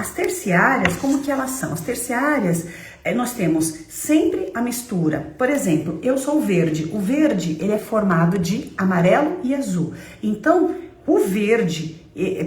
As terciárias, como que elas são? As terciárias, nós temos sempre a mistura. Por exemplo, eu sou o verde. O verde, ele é formado de amarelo e azul. Então, o verde,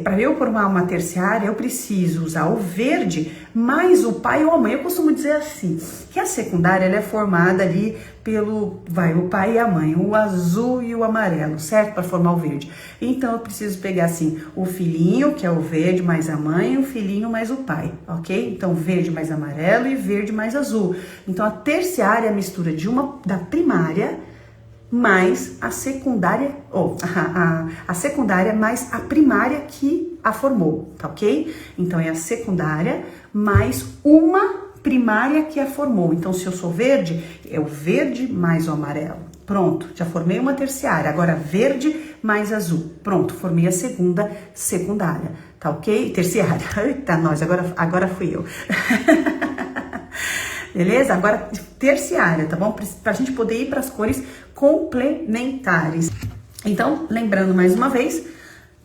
para eu formar uma terciária, eu preciso usar o verde mais o pai ou a mãe. Eu costumo dizer assim, que a secundária ela é formada ali pelo, o pai e a mãe, o azul e o amarelo, certo? Para formar o verde. Então, eu preciso pegar assim, o filhinho, que é o verde mais a mãe, o filhinho mais o pai, ok? Então, verde mais amarelo e verde mais azul. Então, a terciária é a mistura de da primária mais a secundária, ou a secundária mais a primária que a formou, tá ok? Então, é a secundária mais uma primária que a formou. Então, se eu sou verde, é o verde mais o amarelo. Pronto, já formei uma terciária. Agora, verde mais azul. Pronto, formei a segunda secundária, tá ok? Terciária. Eita, nós, agora fui eu. Beleza? Agora, terciária, tá bom? Pra gente poder ir para as cores complementares. Então, lembrando mais uma vez,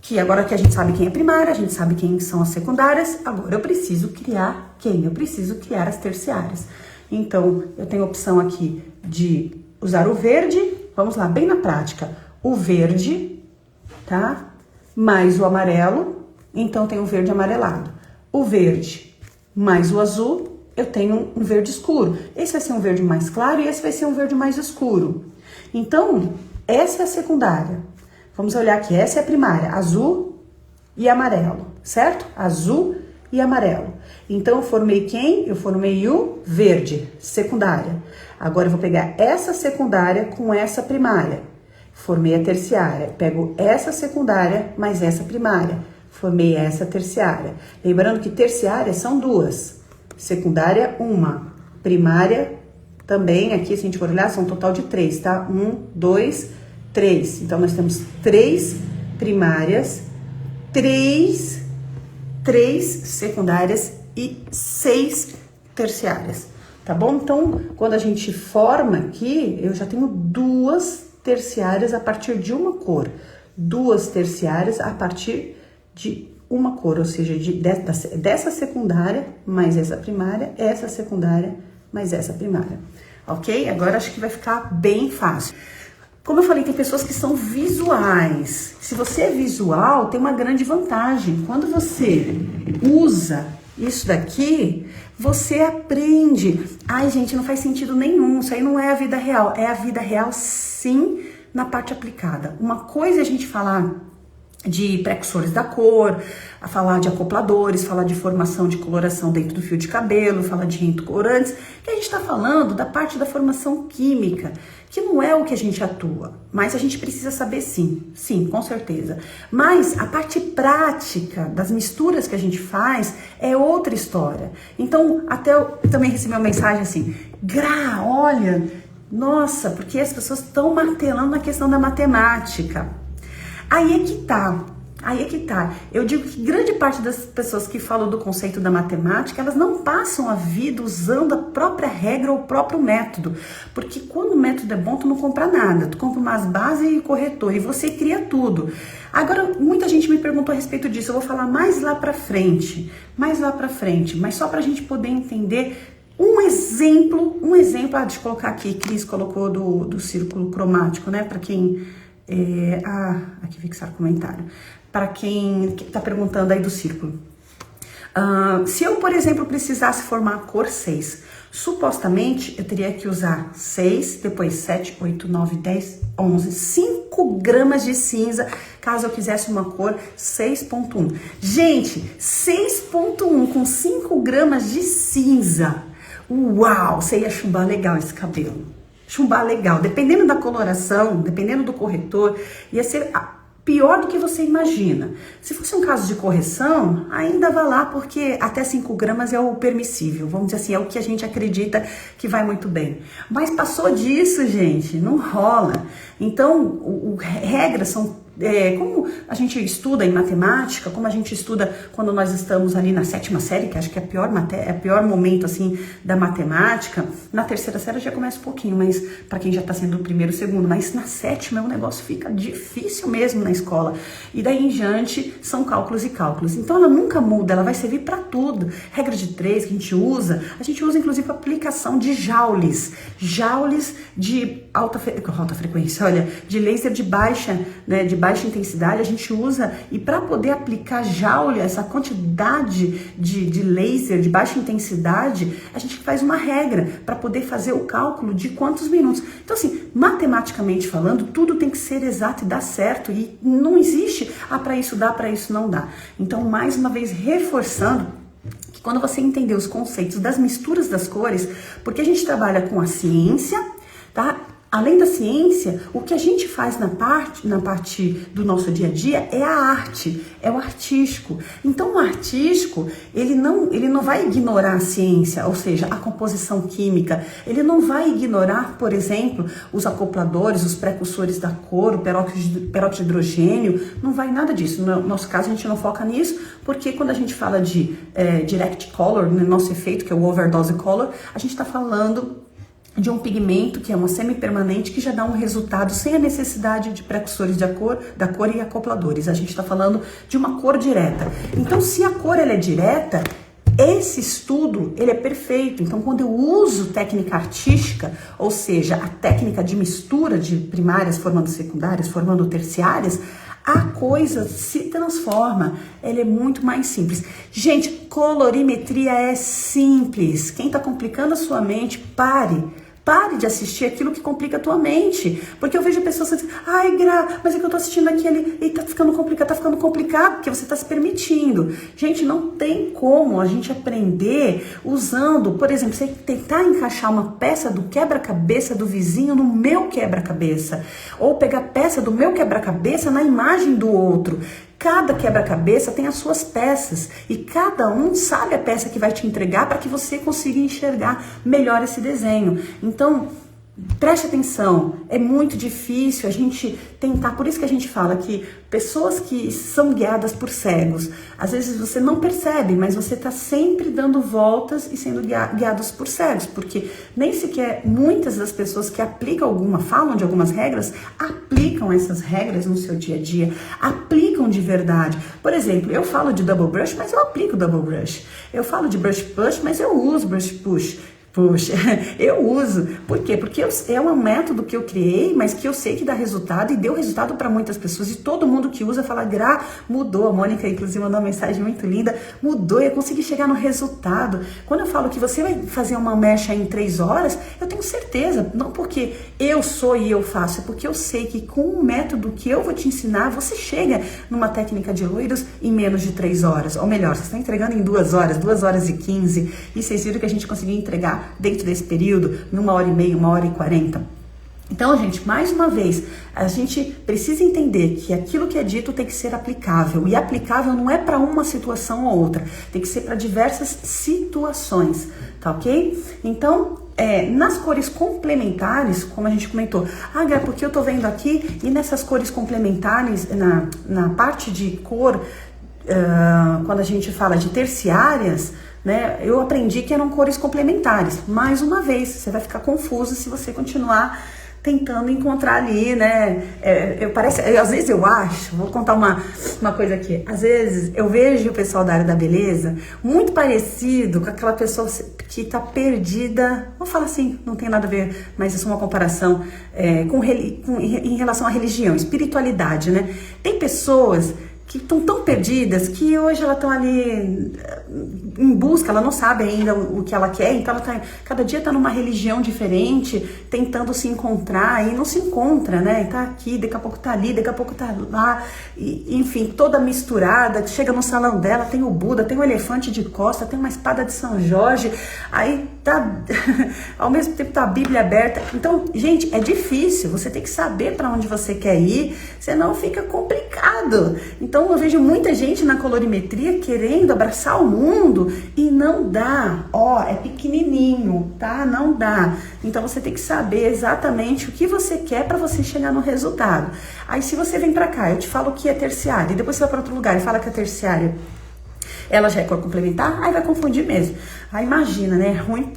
que agora que a gente sabe quem é primária, a gente sabe quem são as secundárias, agora eu preciso criar quem? Eu preciso criar as terciárias. Então, eu tenho a opção aqui de usar o verde, vamos lá, bem na prática, o verde, tá? Mais o amarelo, então tem o verde amarelado. O verde mais o azul, eu tenho um verde escuro. Esse vai ser um verde mais claro e esse vai ser um verde mais escuro. Então, essa é a secundária. Vamos olhar aqui, essa é a primária, azul e amarelo, certo? Azul e amarelo. Então, eu formei quem? Eu formei o verde, secundária. Agora, eu vou pegar essa secundária com essa primária. Formei a terciária. Pego essa secundária mais essa primária. Formei essa terciária. Lembrando que terciárias são duas. Secundária, uma. Primária, também, aqui, se a gente for olhar, são um total de 3, tá? 1, 2, 3. Então, nós temos 3 primárias, 3 secundárias e 6 terciárias, tá bom? Então, quando a gente forma aqui, eu já tenho 2 terciárias a partir de uma cor. 2 terciárias a partir de uma cor, ou seja, dessa secundária mais essa primária, essa secundária mais essa primária, ok? Agora acho que vai ficar bem fácil. Como eu falei, tem pessoas que são visuais. Se você é visual, tem uma grande vantagem. Quando você usa isso daqui, você aprende. Ai, gente, não faz sentido nenhum. Isso aí não é a vida real. É a vida real, sim, na parte aplicada. Uma coisa é a gente falar de precursores da cor, a falar de acopladores, falar de formação de coloração dentro do fio de cabelo, falar de retocorantes, que a gente está falando da parte da formação química, que não é o que a gente atua, mas a gente precisa saber sim, com certeza. Mas a parte prática das misturas que a gente faz é outra história. Então, até eu também recebi uma mensagem assim, Gra, olha, nossa, porque as pessoas estão martelando na questão da matemática. Aí é que tá. Eu digo que grande parte das pessoas que falam do conceito da matemática, elas não passam a vida usando a própria regra ou o próprio método. Porque quando o método é bom, tu não compra nada. Tu compra umas bases e corretor e você cria tudo. Agora, muita gente me perguntou a respeito disso. Eu vou falar mais lá pra frente. Mas só pra gente poder entender um exemplo, deixa eu colocar aqui, Cris colocou do círculo cromático, né? Pra quem... aqui fixar comentário. Para quem está perguntando aí do círculo. Se eu, por exemplo, precisasse formar a cor 6, supostamente eu teria que usar 6, depois 7, 8, 9, 10, 11, 5 gramas de cinza, caso eu quisesse uma cor 6.1. Gente, 6.1 com 5 gramas de cinza. Uau, você ia chumbar legal esse cabelo. Chumbar legal, dependendo da coloração, dependendo do corretor, ia ser pior do que você imagina. Se fosse um caso de correção, ainda vai lá, porque até 5 gramas é o permissível, vamos dizer assim, é o que a gente acredita que vai muito bem. Mas passou disso, gente, não rola. Então, regras são como a gente estuda em matemática, como a gente estuda quando nós estamos ali na 7ª série, que acho que é o pior momento assim da matemática. Na 3ª série já começa um pouquinho, mas para quem já está sendo o primeiro, segundo, mas na 7ª o negócio fica difícil mesmo na escola. E daí em diante são cálculos e cálculos. Então ela nunca muda, ela vai servir para tudo. Regra de 3 que a gente usa inclusive a aplicação de joules de alta frequência, olha, de laser de baixa, né, de baixa intensidade, a gente usa, e para poder aplicar joule, essa quantidade de laser de baixa intensidade, a gente faz uma regra para poder fazer o cálculo de quantos minutos. Então assim, matematicamente falando, tudo tem que ser exato e dar certo, e não existe, para isso dá, para isso não dá. Então, mais uma vez, reforçando, que quando você entender os conceitos das misturas das cores, porque a gente trabalha com a ciência, tá? Além da ciência, o que a gente faz na parte do nosso dia a dia é a arte, é o artístico. Então o artístico, ele não vai ignorar a ciência, ou seja, a composição química. Ele não vai ignorar, por exemplo, os acopladores, os precursores da cor, o peróxido de hidrogênio, não vai nada disso. No nosso caso, a gente não foca nisso, porque quando a gente fala de direct color, no nosso efeito, que é o overdose color, a gente está falando de um pigmento que é uma semi-permanente que já dá um resultado sem a necessidade de precursores da cor e acopladores. A gente está falando de uma cor direta. Então, se a cor ela é direta, esse estudo ele é perfeito. Então, quando eu uso técnica artística, ou seja, a técnica de mistura de primárias formando secundárias, formando terciárias, a coisa se transforma, ela é muito mais simples. Gente, colorimetria é simples. Quem está complicando a sua mente, pare de assistir aquilo que complica a tua mente. Porque eu vejo pessoas dizendo, ai, Gra, mas é que eu tô assistindo aquele e tá ficando complicado, porque você tá se permitindo. Gente, não tem como a gente aprender usando, por exemplo, você tentar encaixar uma peça do quebra-cabeça do vizinho no meu quebra-cabeça. Ou pegar peça do meu quebra-cabeça na imagem do outro. Cada quebra-cabeça tem as suas peças e cada um sabe a peça que vai te entregar para que você consiga enxergar melhor esse desenho. Então, preste atenção, é muito difícil a gente tentar, por isso que a gente fala que pessoas que são guiadas por cegos, às vezes você não percebe, mas você está sempre dando voltas e sendo guiados por cegos, porque nem sequer muitas das pessoas que falam de algumas regras, aplicam essas regras no seu dia a dia, aplicam de verdade. Por exemplo, eu falo de double brush, mas eu aplico double brush. Eu falo de brush push, mas eu uso brush push. Puxa, eu uso. Por quê? Porque é um método que eu criei, mas que eu sei que dá resultado e deu resultado para muitas pessoas. E todo mundo que usa fala, Gra, mudou. A Mônica, inclusive, mandou uma mensagem muito linda. Mudou, eu consegui chegar no resultado. Quando eu falo que você vai fazer uma mecha em 3 horas, eu tenho certeza. Não porque eu sou e eu faço, é porque eu sei que com o método que eu vou te ensinar, você chega numa técnica de loiros em menos de 3 horas. Ou melhor, você está entregando em 2 horas, 2 horas e 15. E vocês viram que a gente conseguiu entregar dentro desse período, em 1h30, 1h40. Então, gente, mais uma vez, a gente precisa entender que aquilo que é dito tem que ser aplicável. E aplicável não é para uma situação ou outra, tem que ser para diversas situações, tá ok? Então, nas cores complementares, como a gente comentou, Gra, porque eu tô vendo aqui, e nessas cores complementares, na parte de cor, quando a gente fala de terciárias, né, eu aprendi que eram cores complementares. Mais uma vez, você vai ficar confuso se você continuar tentando encontrar ali, né? Às vezes eu acho, vou contar uma coisa aqui. Às vezes eu vejo o pessoal da área da beleza muito parecido com aquela pessoa que tá perdida. Vou falar assim, não tem nada a ver, mas isso é uma comparação em relação à religião, espiritualidade, né? Tem pessoas que estão tão perdidas que hoje elas estão ali em busca, ela não sabe ainda o que ela quer, então ela cada dia está numa religião diferente, tentando se encontrar e não se encontra, né? E tá aqui, daqui a pouco tá ali, daqui a pouco tá lá, enfim, toda misturada. Chega no salão dela, tem o Buda, tem o elefante de costa, tem uma espada de São Jorge, aí tá ao mesmo tempo tá a Bíblia aberta. Então, gente, é difícil, você tem que saber para onde você quer ir, senão fica complicado. Então, Então eu vejo muita gente na colorimetria querendo abraçar o mundo e não dá. Ó, é pequenininho, tá? Não dá. Então você tem que saber exatamente o que você quer para você chegar no resultado. Aí se você vem para cá, eu te falo que é terciária, e depois você vai para outro lugar e fala que é terciária, ela já é cor complementar, aí vai confundir mesmo. Aí imagina, né? Ruim.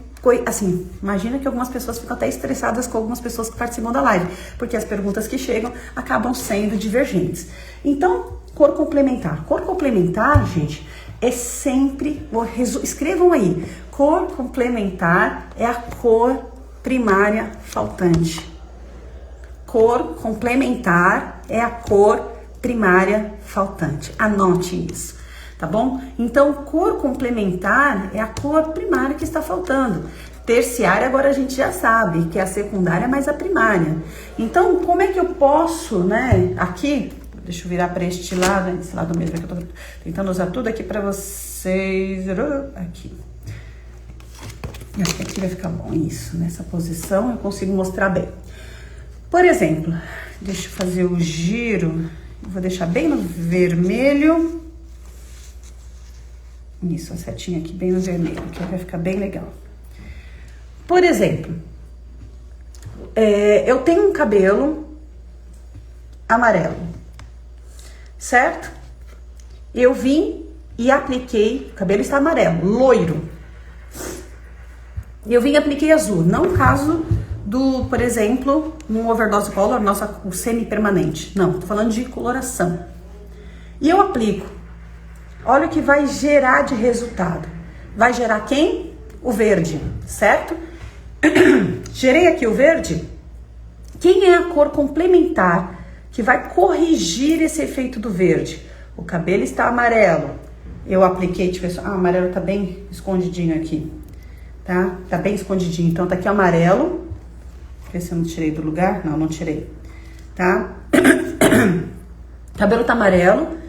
Assim, imagina que algumas pessoas ficam até estressadas com algumas pessoas que participam da live, porque as perguntas que chegam acabam sendo divergentes. Então, cor complementar. Cor complementar, gente, é sempre... Escrevam aí. Cor complementar é a cor primária faltante. Cor complementar é a cor primária faltante. Anote isso. Tá bom? Então, cor complementar é a cor primária que está faltando. Terciária, agora a gente já sabe que é a secundária mais a primária. Então, como é que eu posso, né? Aqui, deixa eu virar para este lado, esse lado mesmo que eu tô tentando usar tudo aqui para vocês. Aqui. Eu acho que aqui vai ficar bom isso. Nessa posição eu consigo mostrar bem. Por exemplo, deixa eu fazer o giro. Vou deixar bem no vermelho. Isso, a setinha aqui bem no vermelho, que vai ficar bem legal. Por exemplo, eu tenho um cabelo amarelo, certo? Eu vim e apliquei, o cabelo está amarelo, loiro. Eu vim e apliquei azul, não o caso do, por exemplo, um overdose color, o semi-permanente. Não, tô falando de coloração. E eu aplico. Olha o que vai gerar de resultado. Vai gerar quem? O verde, certo? Gerei aqui o verde. Quem é a cor complementar que vai corrigir esse efeito do verde? O cabelo está amarelo. Eu apliquei, deixa eu ver só. Ah, o amarelo tá bem escondidinho aqui. Tá? Tá bem escondidinho. Então tá aqui o amarelo. Deixa eu ver se eu não tirei do lugar. Não, não tirei. Tá? O cabelo tá amarelo.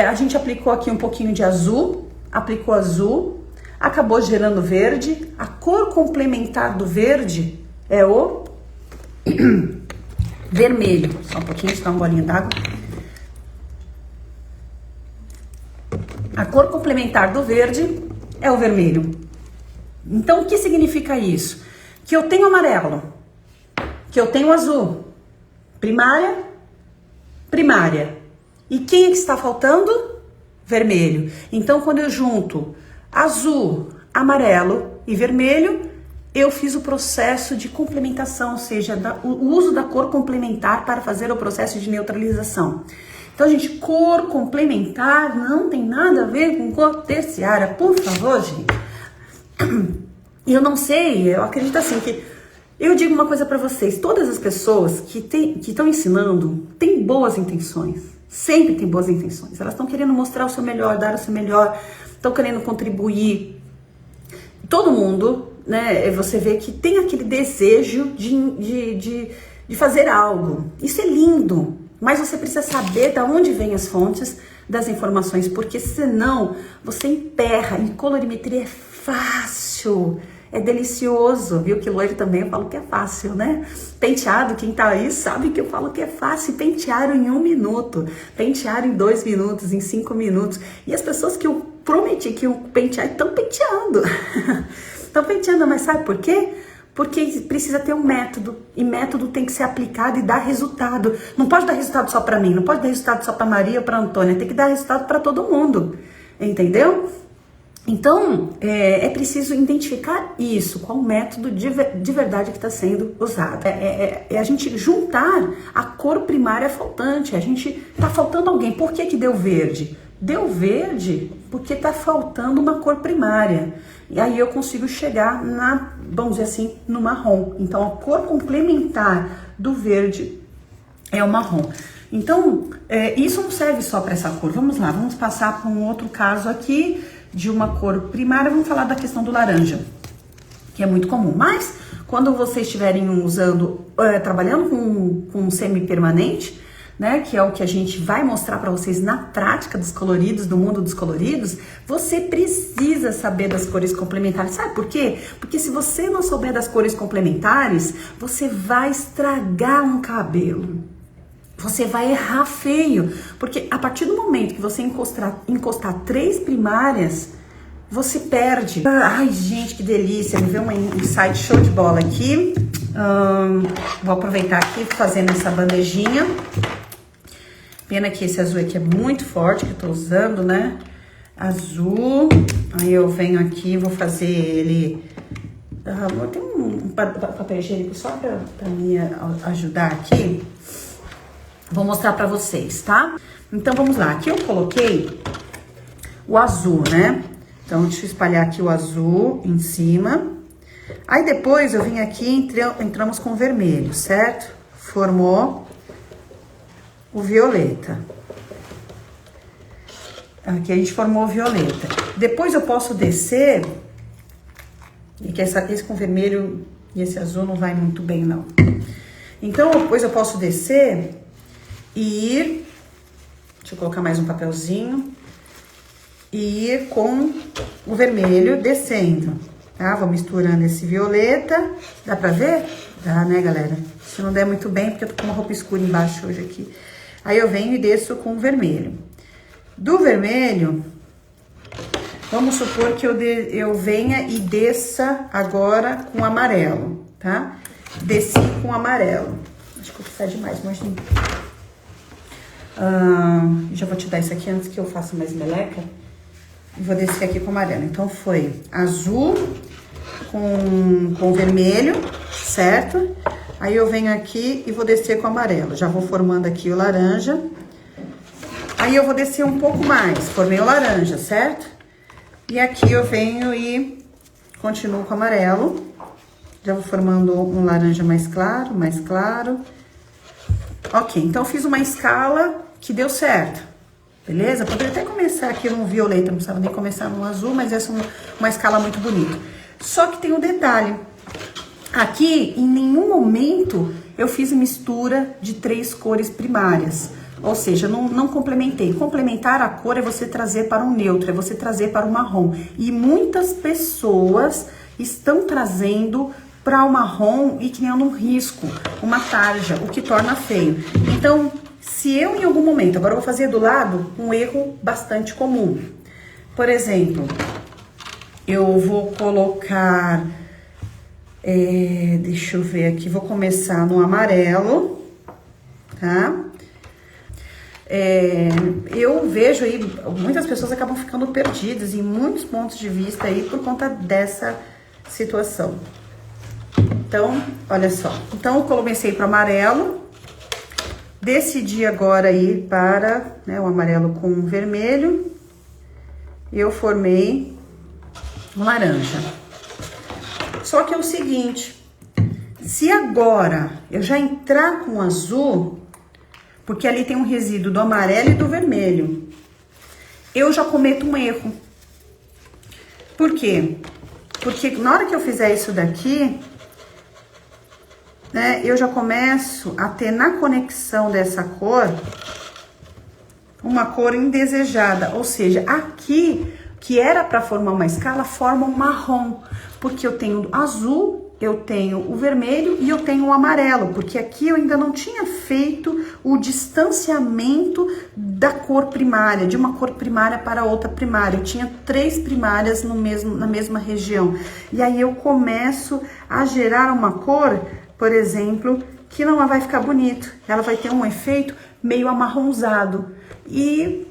A gente aplicou aqui um pouquinho de azul, aplicou azul, acabou gerando verde. A cor complementar do verde é o vermelho. Só um pouquinho, deixa eu dar uma bolinha d'água. A cor complementar do verde é o vermelho. Então, o que significa isso? Que eu tenho amarelo, que eu tenho azul. Primária, primária. E quem é que está faltando? Vermelho. Então, quando eu junto azul, amarelo e vermelho, eu fiz o processo de complementação, ou seja, o uso da cor complementar para fazer o processo de neutralização. Então, gente, cor complementar não tem nada a ver com cor terciária. Por favor, gente. Eu não sei, eu acredito assim que... Eu digo uma coisa para vocês, todas as pessoas que estão ensinando têm boas intenções. Sempre tem boas intenções. Elas estão querendo mostrar o seu melhor, dar o seu melhor, estão querendo contribuir. Todo mundo, né? Você vê que tem aquele desejo de fazer algo. Isso é lindo, mas você precisa saber de onde vêm as fontes das informações, porque senão você emperra. E colorimetria é fácil. É delicioso, viu? Que loiro também eu falo que é fácil, né? Penteado, quem tá aí sabe que eu falo que é fácil. Pentear em 1 minuto, pentear em 2 minutos, em 5 minutos. E as pessoas que eu prometi que iam pentear estão penteando. Estão penteando, mas sabe por quê? Porque precisa ter um método. E método tem que ser aplicado e dar resultado. Não pode dar resultado só pra mim, não pode dar resultado só pra Maria ou pra Antônia. Tem que dar resultado pra todo mundo. Entendeu? Então, é preciso identificar isso, qual método de verdade que está sendo usado. É a gente juntar a cor primária faltante, a gente está faltando alguém. Por que deu verde? Deu verde porque está faltando uma cor primária. E aí eu consigo chegar vamos dizer assim, no marrom. Então, a cor complementar do verde é o marrom. Então, isso não serve só para essa cor. Vamos lá, vamos passar para um outro caso aqui de uma cor primária. Vamos falar da questão do laranja, que é muito comum. Mas, quando vocês estiverem usando, trabalhando com semi-permanente, né, que é o que a gente vai mostrar para vocês na prática dos coloridos, do mundo dos coloridos, você precisa saber das cores complementares. Sabe por quê? Porque se você não souber das cores complementares, você vai estragar um cabelo. você vai errar feio, porque a partir do momento que você encostar 3 primárias, você perde. Ai, gente, que delícia, me veio um insight show de bola aqui. Vou aproveitar aqui fazendo essa bandejinha. Pena que esse azul aqui é muito forte, que eu tô usando, né? Azul. Aí eu venho aqui, vou fazer ele... tem um papel higiênico só pra me ajudar aqui. Vou mostrar pra vocês, tá? Então, vamos lá. Aqui eu coloquei o azul, né? Então, deixa eu espalhar aqui o azul em cima. Aí, depois, eu vim aqui e entramos com o vermelho, certo? Formou o violeta. Aqui a gente formou o violeta. Depois, eu posso descer... E que esse com vermelho e esse azul não vai muito bem, não. Então, depois eu posso descer e ir... Deixa eu colocar mais um papelzinho. E ir com o vermelho descendo, tá? Vou misturando esse violeta. Dá pra ver? Dá, né, galera? Se não der muito bem, porque eu tô com uma roupa escura embaixo hoje aqui. Aí eu venho e desço com o vermelho. Do vermelho... Vamos supor que eu venha e desça agora com amarelo, tá? Desci com amarelo. Acho que eu vou precisar de mais, mas... já vou te dar isso aqui antes que eu faça mais meleca. E vou descer aqui com amarelo. Então, foi azul com vermelho, certo? Aí eu venho aqui e vou descer com amarelo. Já vou formando aqui o laranja. Aí eu vou descer um pouco mais. Formei o laranja, certo? E aqui eu venho e continuo com amarelo. Já vou formando um laranja mais claro, mais claro. Ok, então eu fiz uma escala que deu certo. Beleza? Poderia até começar aqui no violeta, não precisava nem começar no azul, mas essa é uma escala muito bonita. Só que tem um detalhe. Aqui, em nenhum momento, eu fiz mistura de 3 cores primárias. Ou seja, não complementei. Complementar a cor é você trazer para um neutro, é você trazer para o marrom. E muitas pessoas estão trazendo para o marrom e criando um risco, uma tarja, o que torna feio. Então, se eu em algum momento, agora eu vou fazer do lado um erro bastante comum. Por exemplo, eu vou colocar, deixa eu ver aqui, vou começar no amarelo, tá? Eu vejo aí, muitas pessoas acabam ficando perdidas em muitos pontos de vista aí por conta dessa situação. Então, olha só. Então, eu comecei para o amarelo, decidi agora ir para, né, o amarelo com o vermelho, e eu formei um laranja. Só que é o seguinte, se agora eu já entrar com o azul... Porque ali tem um resíduo do amarelo e do vermelho. Eu já cometo um erro. Por quê? Porque na hora que eu fizer isso daqui, né, eu já começo a ter na conexão dessa cor, uma cor indesejada. Ou seja, aqui, que era para formar uma escala, forma um marrom. Porque eu tenho azul... Eu tenho o vermelho e eu tenho o amarelo, porque aqui eu ainda não tinha feito o distanciamento da cor primária, de uma cor primária para outra primária. Eu tinha 3 primárias na mesma região. E aí eu começo a gerar uma cor, por exemplo, que não vai ficar bonito. Ela vai ter um efeito meio amarronzado. E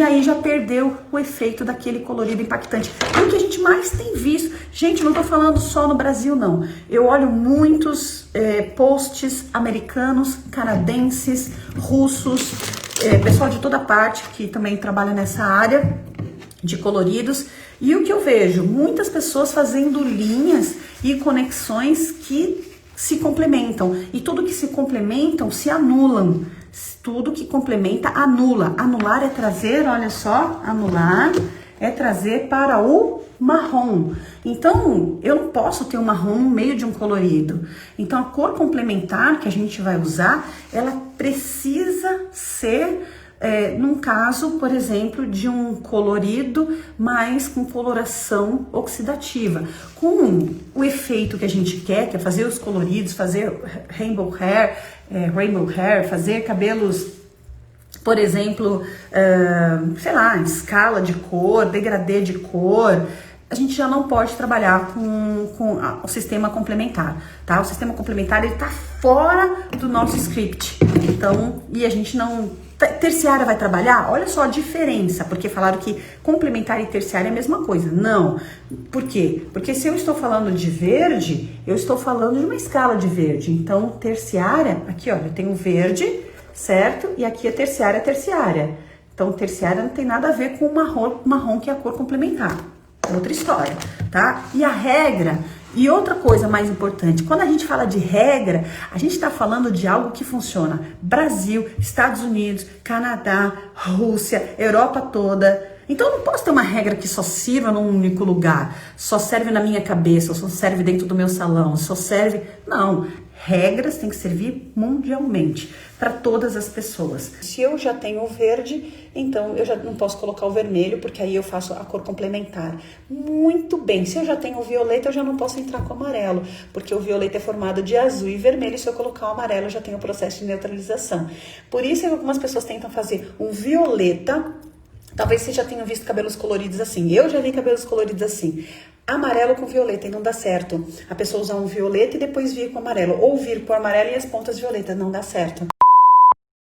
aí já perdeu o efeito daquele colorido impactante. É o que a gente mais tem visto. Gente, não tô falando só no Brasil, não. Eu olho muitos posts americanos, canadenses, russos, pessoal de toda parte que também trabalha nessa área de coloridos. E o que eu vejo? Muitas pessoas fazendo linhas e conexões que se complementam. E tudo que se complementam se anulam. Tudo que complementa, anula. Anular é trazer, olha só, anular é trazer para o marrom. Então, eu não posso ter um marrom no meio de um colorido. Então, a cor complementar que a gente vai usar, ela precisa ser num caso, por exemplo, de um colorido, mas com coloração oxidativa. Com o efeito que a gente quer, que é fazer os coloridos, fazer rainbow hair, fazer cabelos, por exemplo, sei lá, escala de cor, degradê de cor, a gente já não pode trabalhar com o sistema complementar, tá? O sistema complementar, ele tá fora do nosso script. Então, e a gente não... Terciária vai trabalhar? Olha só a diferença, porque falaram que complementar e terciária é a mesma coisa. Não. Por quê? Porque se eu estou falando de verde, eu estou falando de uma escala de verde. Então, terciária, aqui olha, eu tenho verde, certo? E aqui é terciária. Então, terciária não tem nada a ver com marrom que é a cor complementar. Outra história, tá? E a regra, e outra coisa mais importante, quando a gente fala de regra, a gente está falando de algo que funciona Brasil, Estados Unidos, Canadá, Rússia, Europa toda. Então eu não posso ter uma regra que só sirva num único lugar, só serve na minha cabeça, só serve dentro do meu salão, só serve... Não, regras têm que servir mundialmente, para todas as pessoas. Se eu já tenho o verde, então eu já não posso colocar o vermelho, porque aí eu faço a cor complementar. Muito bem, se eu já tenho o violeta, eu já não posso entrar com o amarelo, porque o violeta é formado de azul e vermelho, e se eu colocar o amarelo, eu já tenho o processo de neutralização. Por isso que algumas pessoas tentam fazer um violeta. Talvez você já tenha visto cabelos coloridos assim. Eu já vi cabelos coloridos assim. Amarelo com violeta e não dá certo. A pessoa usar um violeta e depois vir com amarelo. Ou vir com amarelo e as pontas violeta. Não dá certo.